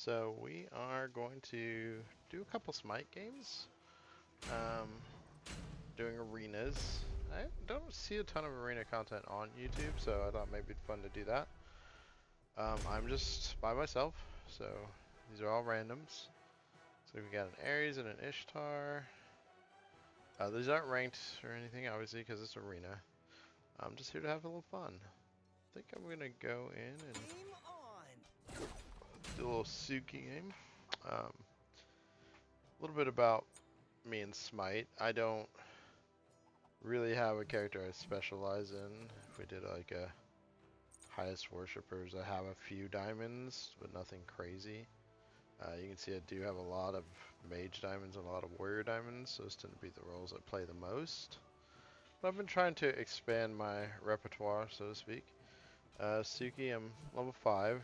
So we are going to do a couple Smite games, um, doing arenas. I don't see a ton of arena content on YouTube, so I thought maybe it'd be fun to do that. I'm just by myself, so these are all randoms. So we got an Ares and an Ishtar. These aren't ranked or anything, obviously, because it's arena. I'm just here to have a little fun. I think I'm gonna go in and do a little Suki game. A little bit about me and Smite. I don't really have a character I specialize in. If we did like a highest worshippers, I have a few diamonds, but nothing crazy. You can see I do have a lot of mage diamonds and a lot of warrior diamonds. Those tend to be the roles I play the most. But I've been trying to expand my repertoire, so to speak. Suki, I'm level 5.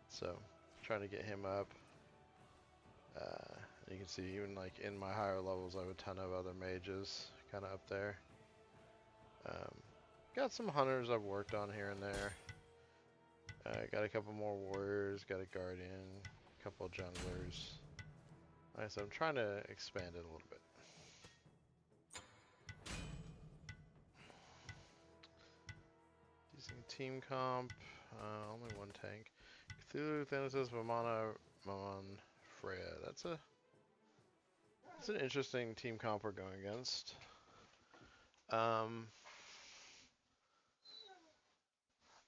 So trying to get him up. You can see even like in my higher levels I have a ton of other mages kind of up there. Got some hunters I've worked on here and there. Got a couple more warriors, got a guardian, a couple of junglers. Alright, so I'm trying to expand it a little bit. Using team comp, only one tank. Cthulhu, Thanatos, Vamana, Mon, Freya. That's an interesting team comp we're going against.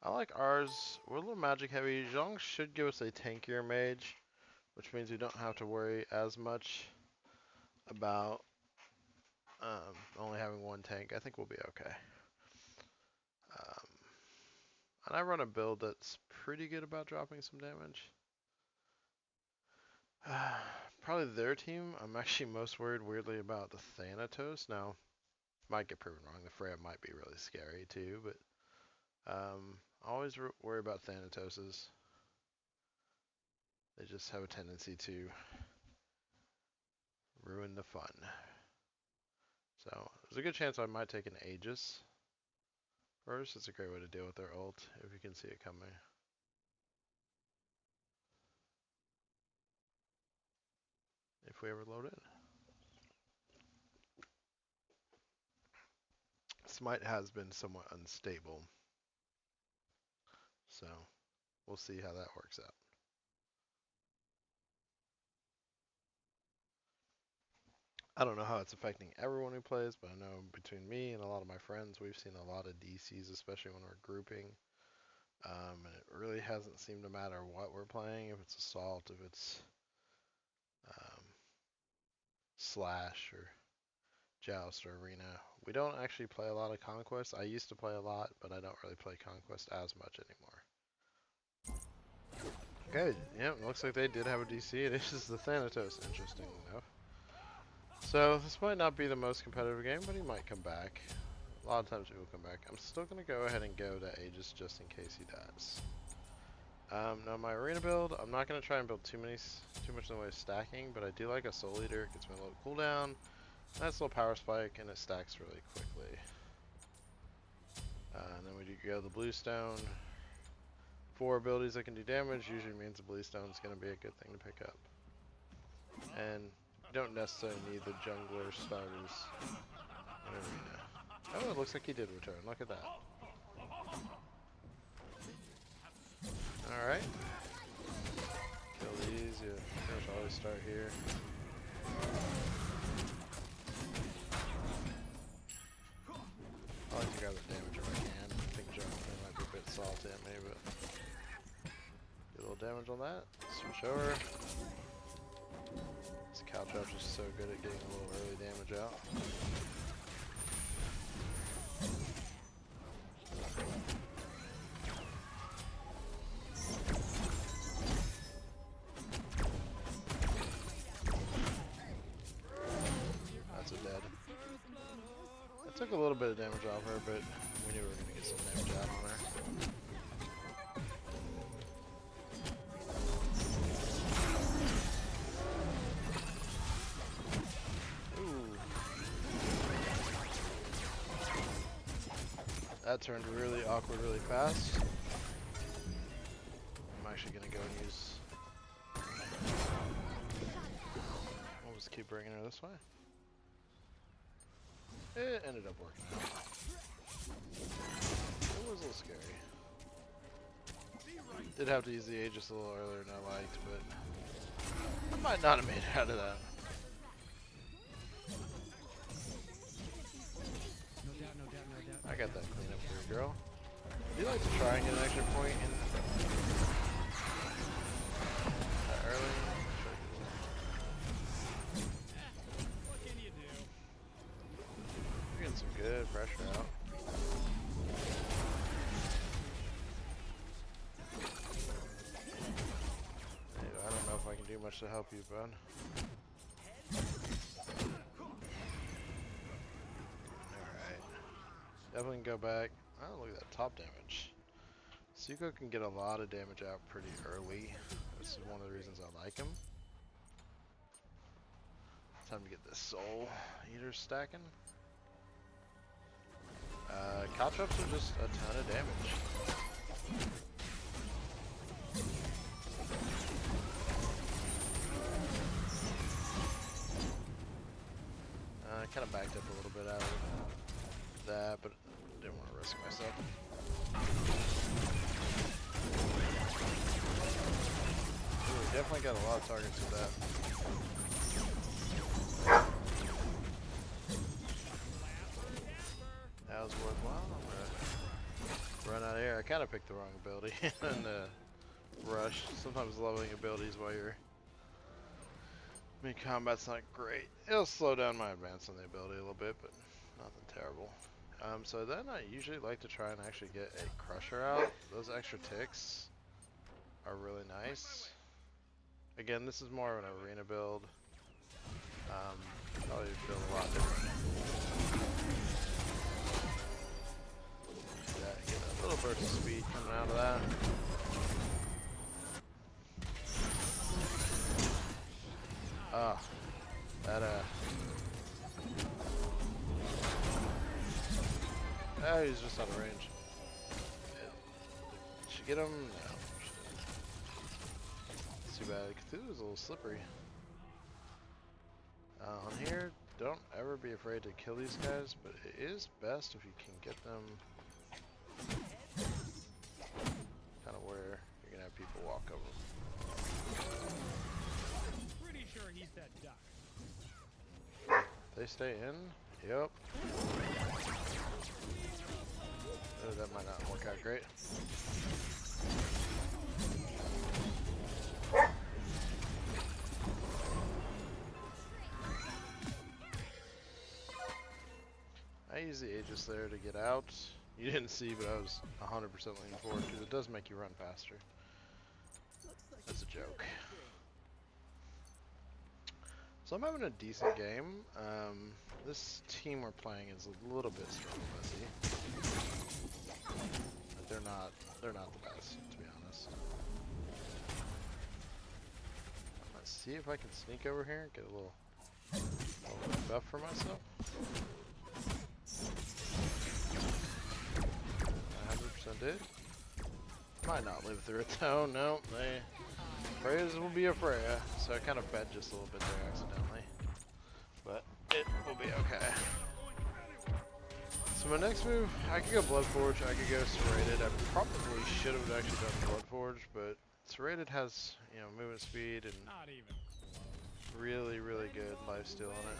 I like ours. We're a little magic heavy. Zhong should give us a tankier mage, which means we don't have to worry as much about only having one tank. I think we'll be okay. And I run a build that's pretty good about dropping some damage. Probably their team. I'm actually most worried, weirdly, about the Thanatos. Now, might get proven wrong. The Freya might be really scary too, but I always worry about Thanatoses. They just have a tendency to ruin the fun. So there's a good chance I might take an Aegis first. It's a great way to deal with their ult if you can see it coming. If we ever load in. Smite has been somewhat unstable, so we'll see how that works out. I don't know how it's affecting everyone who plays, but I know between me and a lot of my friends, we've seen a lot of DCs, especially when we're grouping. And it really hasn't seemed to matter what we're playing, if it's Assault, if it's Slash or Joust or Arena. We don't actually play a lot of Conquest. I used to play a lot, but I don't really play Conquest as much anymore. Okay, yeah, looks like they did have a DC. It is the Thanatos, interesting enough. So this might not be the most competitive game, but he might come back. A lot of times he will come back. I'm still going to go ahead and go to Aegis just in case he does. Now my arena build, I'm not going to try and build too much in the way of stacking, but I do like a Soul Eater. It gets me a little cooldown, nice little power spike, and it stacks really quickly. And then we do go the Bluestone. 4 abilities that can do damage usually means the Bluestone is going to be a good thing to pick up. And you don't necessarily need the jungler starters in arena. Oh, it looks like he did return. Look at that. Alright. Kill these. Yeah, first always start here. I like to grab the damage if I can. I think Jonathan might be a bit salty at me, but get a little damage on that. Switch over. This Caltrap's just so good at getting a little early damage out. That's a dead. I took a little bit of damage off her, but we knew we were going to get some damage out on her. That turned really awkward really fast. I'm actually actually gonna go and use. We'll just keep bringing her this way. It ended up working out. It was a little scary. Did have to use the Aegis a little earlier than I liked, but I might not have made it out of that. No doubt, no doubt, no doubt. I got that cleanup for you, girl. Do you like to try and get an extra point in that early? What can you do? You're getting some good pressure out. Hey, I don't know if I can do much to help you, bud. Alright. Definitely go back. Oh, look at that top damage. Suko can get a lot of damage out pretty early. This is one of the reasons I like him. Time to get this soul eater stacking. Caltrops are just a ton of damage. I kind of backed up a little bit out of that, but didn't want to risk myself. Ooh, we definitely got a lot of targets with that. That was worthwhile. I'm gonna run out of here. I kind of picked the wrong ability and rush. Sometimes leveling abilities while you're mid-combat's not great. It'll slow down my advance on the ability a little bit, but nothing terrible. So then I usually like to try and actually get a crusher out. Those extra ticks are really nice. Again, this is more of an arena build. Probably feel a lot different. Yeah, get a little burst of speed coming out of that. Ah, that oh, he's just out of range. Did she get him? No. It's too bad. Cthulhu's a little slippery. On here, don't ever be afraid to kill these guys, but it is best if you can get them kind of where you're gonna have people walk over them. Pretty sure he's that duck. They stay in? Yep. Oh, that might not work out great. I use the Aegis there to get out. You didn't see, but I was 100% leaning forward because it does make you run faster. That's a joke. So I'm having a decent game. This team we're playing is a little bit strong messy. But they're not the best, to be honest. Let's see if I can sneak over here and get a little buff for myself. 100% did. Might not live through it though. No, Freya's will be a Freya, so I kind of fed just a little bit there accidentally. But it will be okay. So my next move, I could go Bloodforge, I could go Serrated. I probably should have actually done Bloodforge, but Serrated has, you know, movement speed and Not even. really, really good lifesteal on it.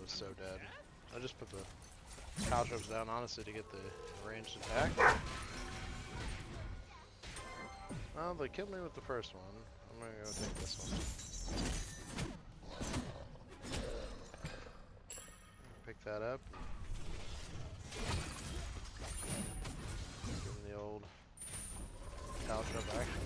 So dead. I just put the caltrops down honestly to get the ranged attack. Well, they killed me with the first one. I'm gonna go take this one. Pick that up. Give them the old caltrop action.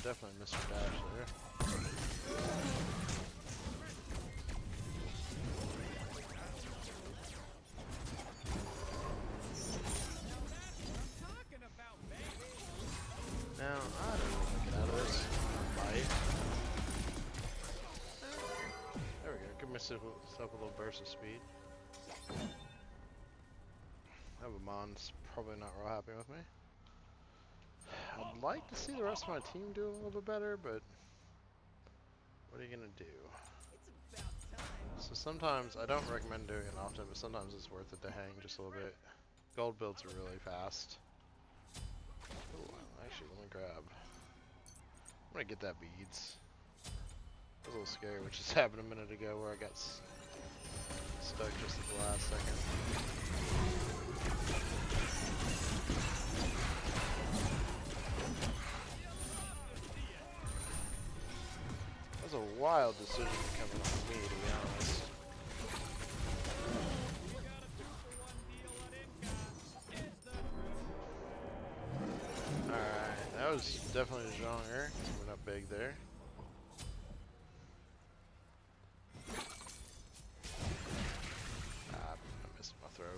Definitely missed her dash there. Now, I don't know if I get out of this. Bite. There we go. Give myself a little burst of speed. Avamon's probably not real happy with me. I'd like to see the rest of my team do a little bit better, but what are you gonna do? So sometimes, I don't recommend doing it often, but sometimes it's worth it to hang just a little bit. Gold builds are really fast. Ooh, actually, let me grab. I'm gonna get that beads. That was a little scary, which just happened a minute ago where I got stuck just at the last second. That was a wild decision coming on me, to be honest. Alright, that was definitely stronger. Coming up big there. Ah, I missed my throw.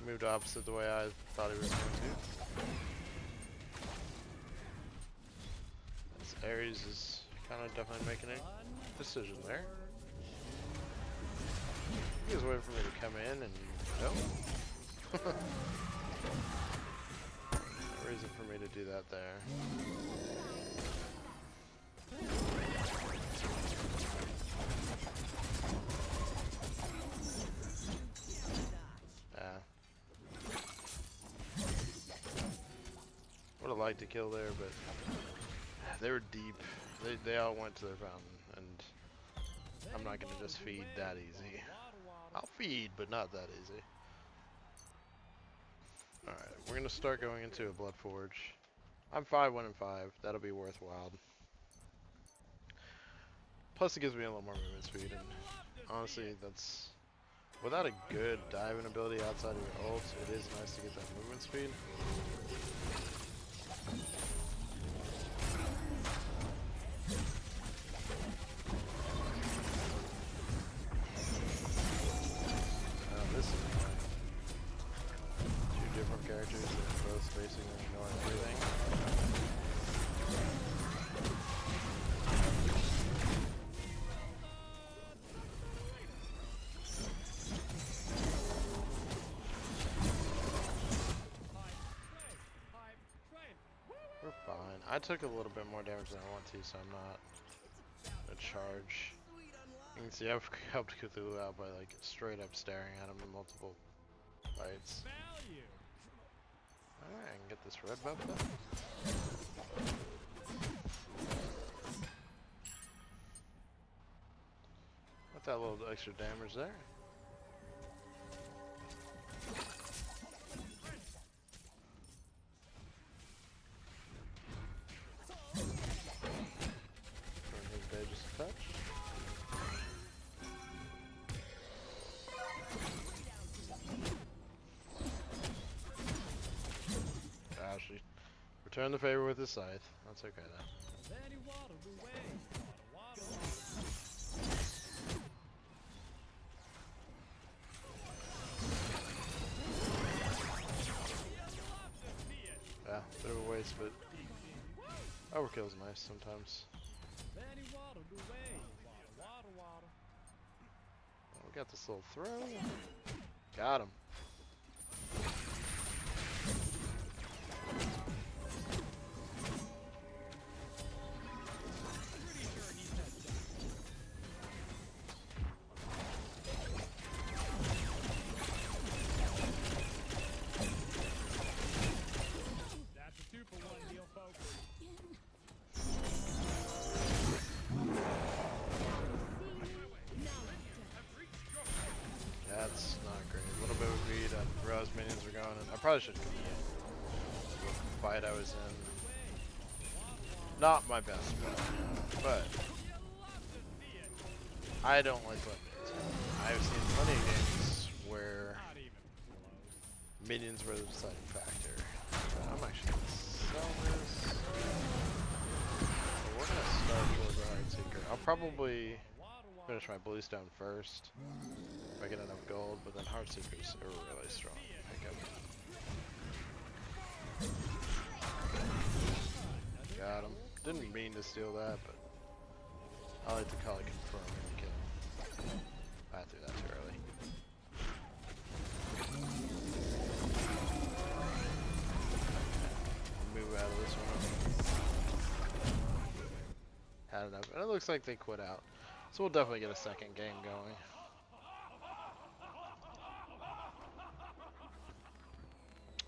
Moved opposite the way I thought he was going to. This Ares is kind of definitely making a decision there. He was waiting for me to come in and no. No reason for me to do that there. Would have liked to kill there, but they were deep. They all went to their fountain, and I'm not gonna just feed that easy. I'll feed, but not that easy. Alright, we're gonna start going into a Blood Forge. I'm 5-1-5. That'll be worthwhile. Plus, it gives me a little more movement speed, and honestly, that's without a good diving ability outside of your ult, it is nice to get that movement speed. This is annoying. Two different characters that are both basically ignoring everything. We're fine. I took a little bit more damage than I want to, so I'm not gonna charge. You can see I've helped Cthulhu out by like straight up staring at him in multiple fights. Alright, I can get this red buff then. Got that little extra damage there. Turn his day just a touch. Actually, return the favor with his scythe. That's okay then. Yeah, bit of a waste, but overkill's nice sometimes. Oh, we got this little throw. Got him. That's not great. A little bit of beat. I realized minions were going, and I probably should have come in. The fight I was in. Not my best bet, but I don't like what minions are. I've seen plenty of games where minions were the deciding factor. But I'm actually gonna sell this. So we're gonna start full guards Heartseeker. I'll probably finish my Bluestone first if I get enough gold, but then Heartseeker's a really strong pickup. Got him. Didn't mean to steal that, but I like to call it confirming the kill. I threw that too early. I'll move out of this one. Had enough. And it looks like they quit out. So we'll definitely get a second game going.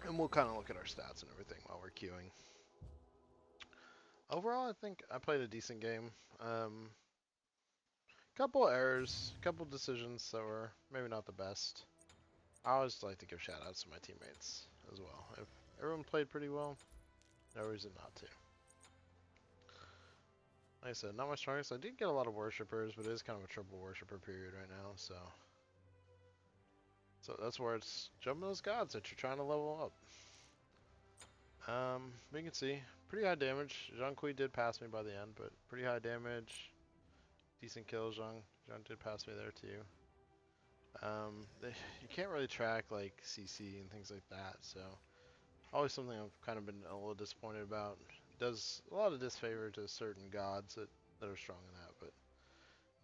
And we'll kind of look at our stats and everything while we're queuing. Overall, I think I played a decent game. Couple errors, couple decisions that were maybe not the best. I always like to give shout outs to my teammates as well. If everyone played pretty well, no reason not to. Like I said, not my strongest. I did get a lot of worshippers, but it is kind of a triple worshipper period right now, so that's where it's jumping those gods that you're trying to level up. You can see, pretty high damage. Zhang did pass me by the end, but pretty high damage. Decent kills, Zhang did pass me there too. You can't really track like CC and things like that, so always something I've kind of been a little disappointed about. Does a lot of disfavor to certain gods that are strong in that, but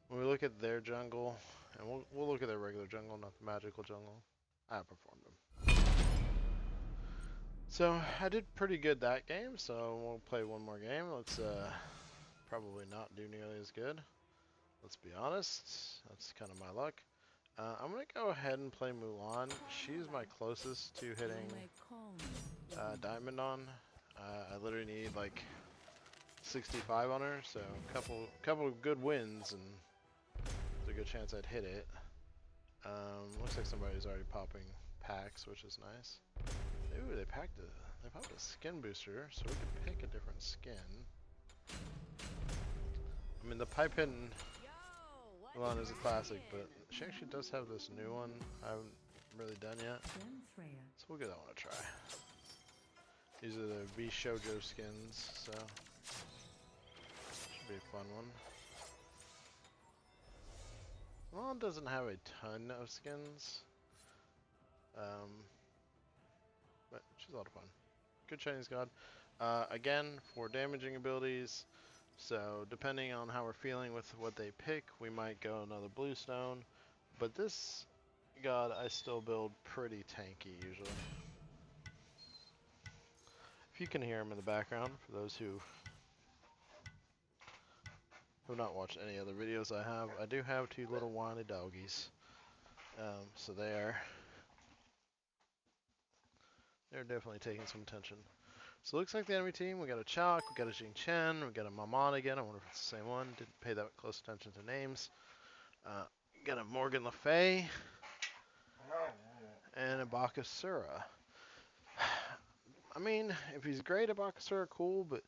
when we look at their jungle, and we'll look at their regular jungle, not the magical jungle, I outperformed them. So I did pretty good that game, so we'll play one more game. Let's probably not do nearly as good. Let's be honest, that's kind of my luck. I'm going to go ahead and play Mulan. She's my closest to hitting Diamond on. I literally need like 65 on her, so a couple good wins, and there's a good chance I'd hit it. Looks like somebody's already popping packs, which is nice. Ooh, they popped a skin booster, so we can pick a different skin. I mean, the pipe hitting Mulan is a classic, but she actually does have this new one I haven't really done yet, so we'll give that one a try. These are the V Shoujo skins, so should be a fun one. Mulan doesn't have a ton of skins, but she's a lot of fun. Good Chinese god. Again, for damaging abilities, so depending on how we're feeling with what they pick, we might go another Bluestone. But this god I still build pretty tanky usually. If you can hear him in the background, for those who have not watched any other videos I do have two little whiny doggies. So they're definitely taking some attention. So it looks like the enemy team, we got a Chalk, we got a Jing Chen, we got a Maman again. I wonder if it's the same one. Didn't pay that close attention to names. Got a Morgan Le Fay and a Bakasura. I mean, if he's great at Bakasura, cool, but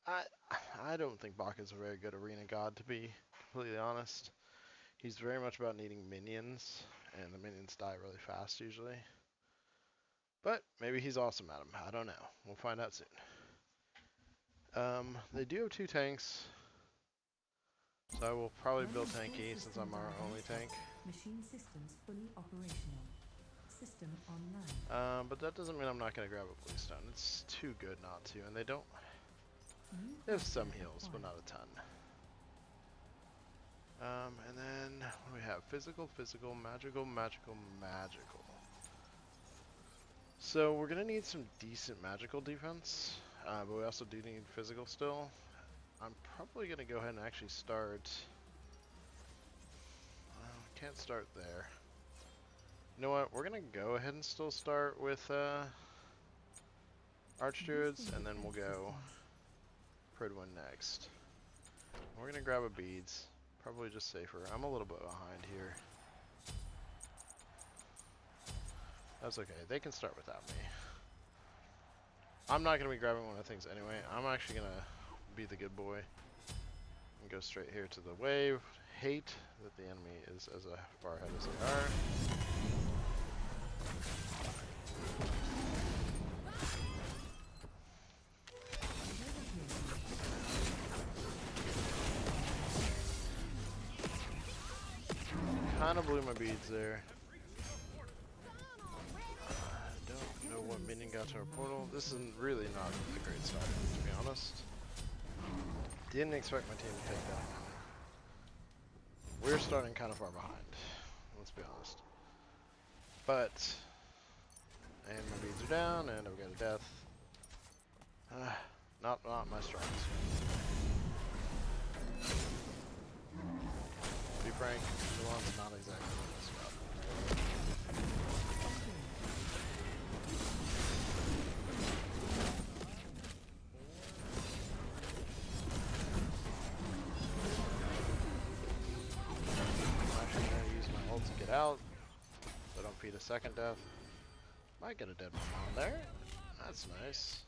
I don't think Baka's a very good arena god, to be completely honest. He's very much about needing minions, and the minions die really fast usually. But maybe he's awesome at them. I don't know. We'll find out soon. They do have two tanks, so I will probably build tanky since I'm our only tank. Machine systems fully operational. System online. But that doesn't mean I'm not going to grab a Bluestone. It's too good not to, and they don't. They have some heals, but not a ton. And then what do we have? Physical, physical, magical, magical, magical. So we're gonna need some decent magical defense, but we also do need physical still. I'm probably gonna go ahead and actually start. Can't start there. You know what? We're gonna go ahead and still start with Archdruids, and then we'll go Pridwin next. We're gonna grab a beads. Probably just safer. I'm a little bit behind here. That's okay. They can start without me. I'm not going to be grabbing one of the things anyway. I'm actually going to be the good boy and go straight here to the wave. Hate that the enemy is as far ahead as they are. Kind of blew my beads there. Don't know what minion got to our portal. This is really not a great start, to be honest. Didn't expect my team to take that one. We're starting kind of far behind, let's be honest. But, and my beads are down, and I've got a death. Not my strongest. To be frank, Milan's not exactly my best spot. I'm actually going to use my ult to get out, so I don't feed a second death. Might get a dead Milan there. That's nice.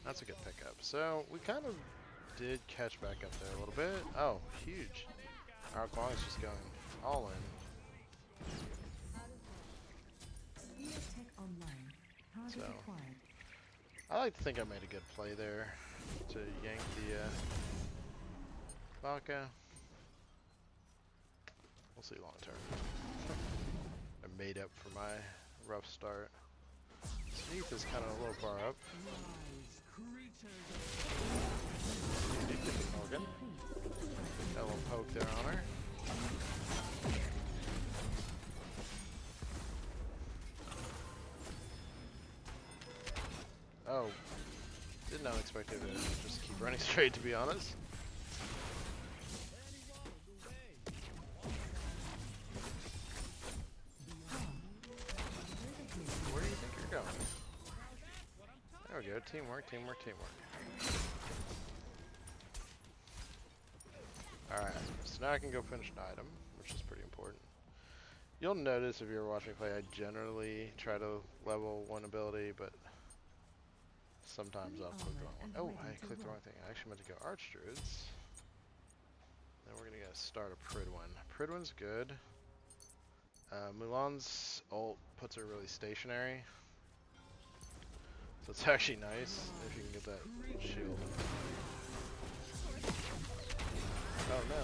That's a good pickup. So we kind of did catch back up there a little bit. Oh, huge. Our Kwong is just going all in. So I like to think I made a good play there to yank the Baka. We'll see long term. I made up for my rough start. Smite is kind of a little far up. Did get the Morgan. Got a little poke there on her. Oh, did not expect it to just keep running straight, to be honest. Where do you think you're going? There we go. Teamwork, teamwork, teamwork. Alright, so now I can go finish an item, which is pretty important. You'll notice if you're watching play, I generally try to level one ability, but sometimes I'll click the wrong one. Oh, I clicked the wrong thing. I actually meant to go Archdruids. Then we're gonna start a Pridwin. Pridwin's good. Mulan's ult puts her really stationary. So it's actually nice if you can get that shield. Oh no.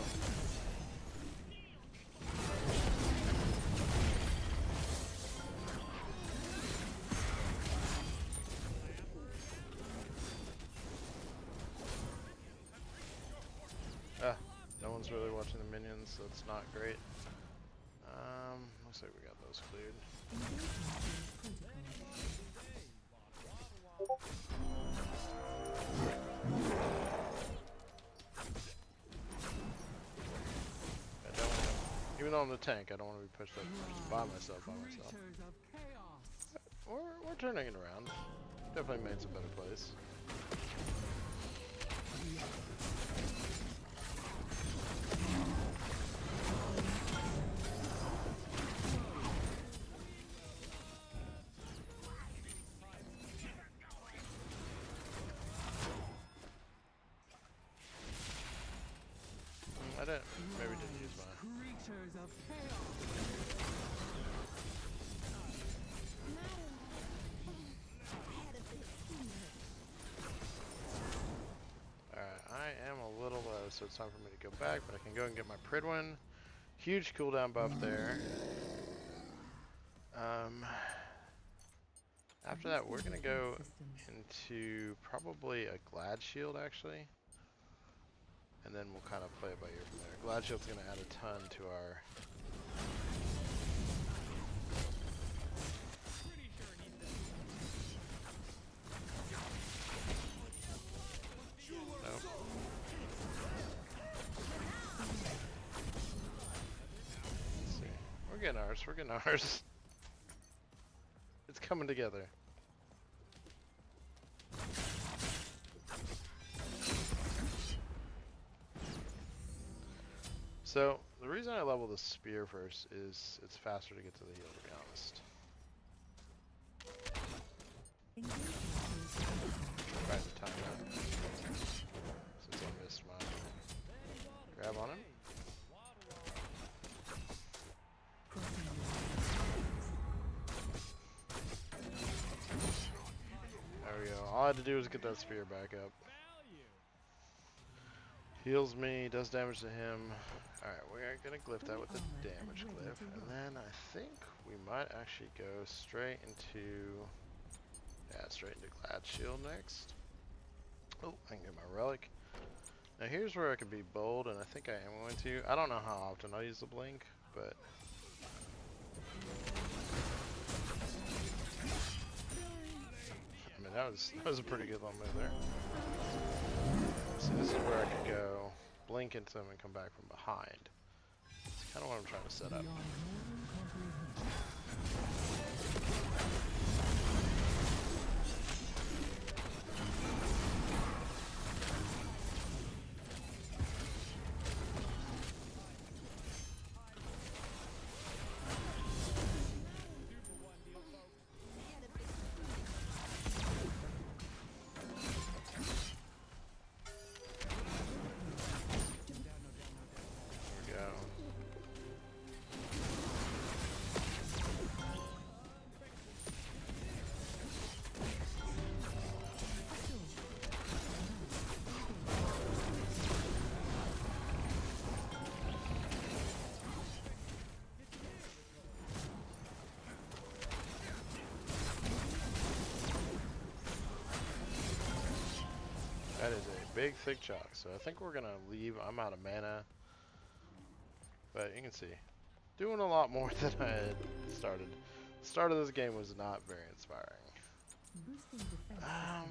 No one's really watching the minions, so it's not great. Looks like we got those cleared. Even though I'm the tank, I don't want to be pushed up by myself. We're turning it around. Definitely made some better plays. Maybe didn't use mine. Alright, I am a little low, so it's time for me to go back, but I can go and get my Pridwin. Huge cooldown buff there. After that, we're going to go into probably a Glad Shield, actually. And then we'll kind of play it by ear from there. Glad Shield's going to add a ton to our... Nope. Let's see. We're getting ours. We're getting ours. It's coming together. So, the reason I level the spear first is it's faster to get to the heal, to be honest. Try to time that. Since I missed my grab on him. There we go. I had to do was get that spear back up. Heals me, does damage to him. Alright, we're gonna glyph that with the damage glyph. And then I think we might actually go straight into... Yeah, straight into Glad Shield next. Oh, I can get my relic. Now here's where I could be bold, and I think I am going to. I don't know how often I use the blink, but... I mean, that was a pretty good little move there. So this is where I could go, blink into them and come back from behind. That's kind of what I'm trying to set up. That is a big thick chalk, so I think we're gonna leave. I'm out of mana, but you can see, doing a lot more than I had started. The start of this game was not very inspiring. I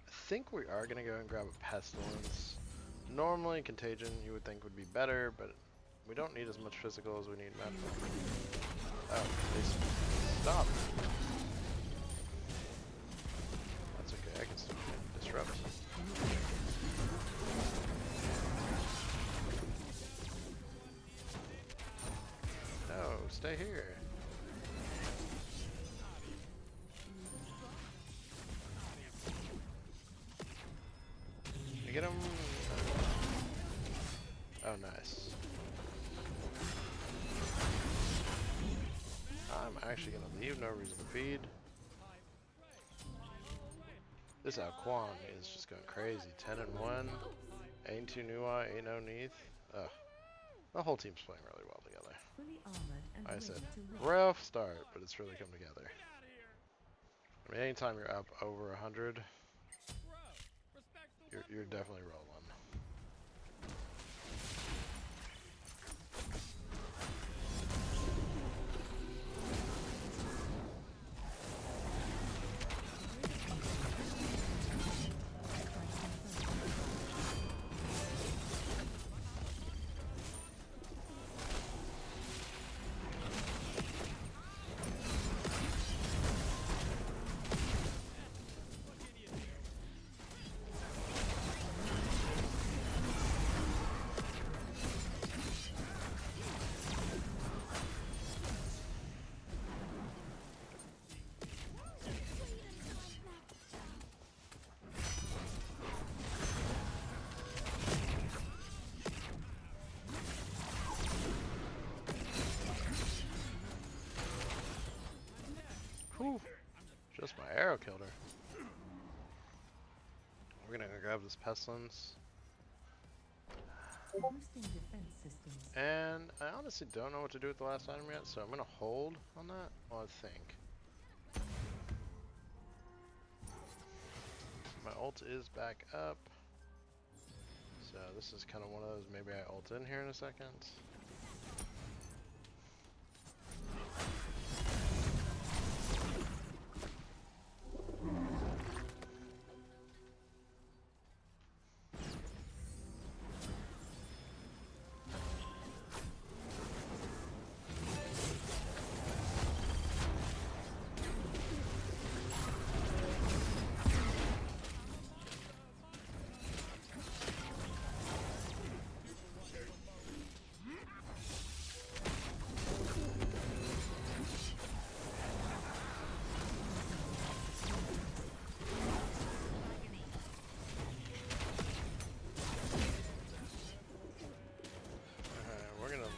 think we are gonna go and grab a pestilence. Normally, contagion you would think would be better, but we don't need as much physical as we need mental. Oh, they stopped. I can still disrupt. No, stay here. You get him? Oh, nice. I'm actually gonna leave, no reason to feed. This Alquan is just going crazy. 10 and 1. Ain't too new eye, ain't no neath. Ugh. The whole team's playing really well together. Like I said, rough start, but it's really come together. I mean, anytime you're up over 100, you're definitely rolling. Whew. Just my arrow killed her. We're gonna grab this pestilence. And I honestly don't know what to do with the last item yet, so I'm gonna hold on that while I think. My ult is back up. So this is kind of one of those, maybe I ult in here in a second.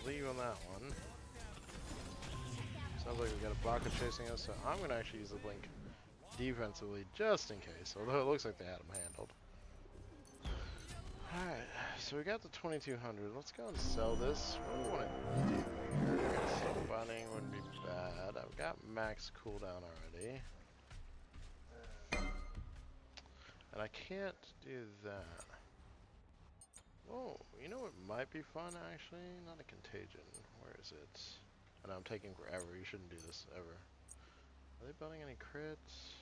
Leave on that one. Sounds like we got a Baka chasing us, so I'm gonna actually use the blink defensively just in case. Although it looks like they had him handled. Alright, so we got the 2200. Let's go and sell this. What do we want to do here? Bunning wouldn't be bad. I've got max cooldown already. And I can't do that. Oh, you know what might be fun actually? Not a contagion. Where is it? I know I'm taking forever. You shouldn't do this ever. Are they building any crits?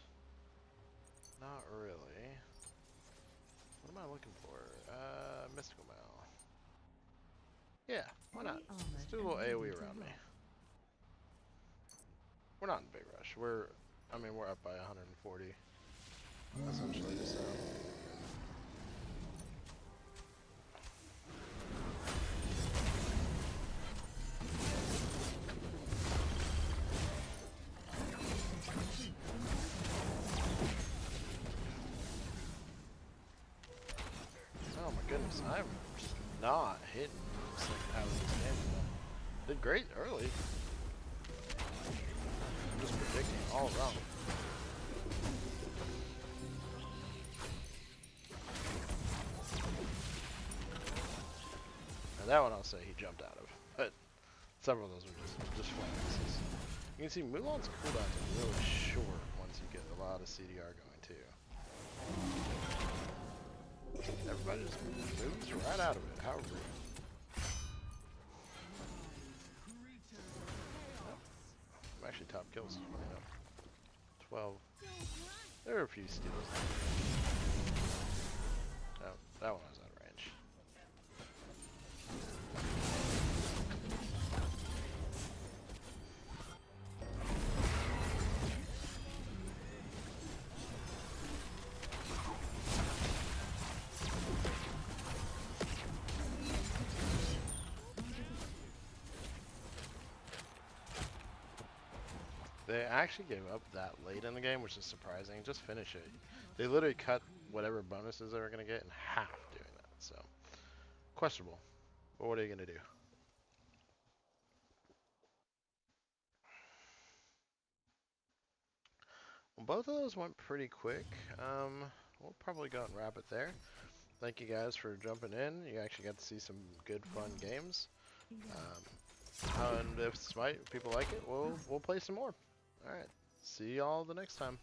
Not really. What am I looking for? Mystical Mail. Yeah, why not? Let's do a little AoE around me. We're not in a big rush. We're up by 140. Essentially, so. Oh my goodness, I'm just not hitting the second half of this game. Did great early. I'm just predicting all wrong. Now that one I'll say he jumped out of, but several of those were just flat misses. You can see Mulan's cooldowns are really short once you get a lot of CDR going too. Everybody just moves right out of it. How rude. I'm actually top kills. 12. There are a few steals. Oh, that one was out of range. They actually gave up that late in the game, which is surprising. Just finish it. They literally cut whatever bonuses they were going to get in half doing that. So, questionable. But what are you going to do? Well, both of those went pretty quick. We'll probably go and wrap it there. Thank you guys for jumping in. You actually got to see some good, fun games. And if Smite, if people like it, we'll play some more. All right. See y'all the next time.